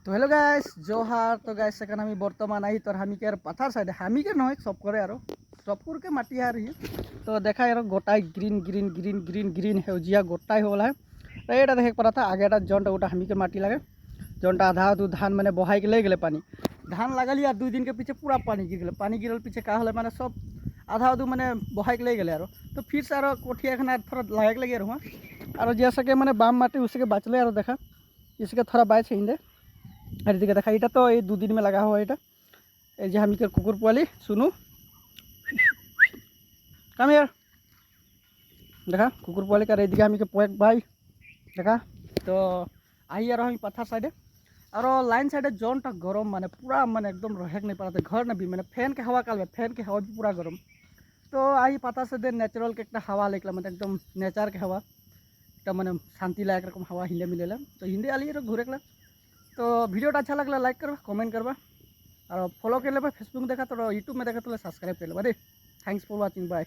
তো hello guys Johar. তো guys এখন আমি বর্তমান আহি তোর হামিকের পাথার সাইডে, হামিকে নয় সব করে আর সবকুরকে মাটি আর তো দেখা আর গোটাই green green green green green হেউজিয়া গোটাই হল है। তো এটা দেখে পড়া था आगे जौन गोटा हमी माटी लगे जौनटा आधा आधू धान मैंने बहाई के ले गए पानी धान लगल और 2 दिन के पीछे पूरा पानी गिर गए। पानी गिरल पीछे का मैंने सब आधा आधू मैंने बहाई के ले गए और तो फिर से कोठिया खाना थोड़ा लगे लगे रहा और जैसा कि मैंने बाम माटी उसके बचले और देखा इसके थोड़ा बाइच हिंदे আর এদিকে দেখা এটা তো এই 2 दिन में लगा हुआ এটা এই যে হামিকের কুকুর পোয়ালি শুনু কাম ইয়ার দেখা কুকুর পোয়ালি আর এইদিকে হামিকে পোয়েক ভাই দেখা। তো আহি আর আমি পাথার সাইডে और लाइन साइडे जोनटा गरम माने पूरा माने एकदम रहेक नहीं पाते घर ने भी मैंने फैन के हवा काल फैन के हवा भी पूरा गरम। तो आई पता से दे नेचुरल के एक हवा लेकला मतलब एकदम नेचार के हवा एक मैंने शांति लायक रकम हवा हिंदे मिलेला। तो हिंदे आलिए घूरेकला। तो वीडियोटा अच्छा लगला लाइक करवा कमेंट करवा और फॉलो कर लेबा फेसबुक देखा तो यूट्यूब में देखा तो सब्सक्राइब कर लेबा दे। Thanks for watching bye.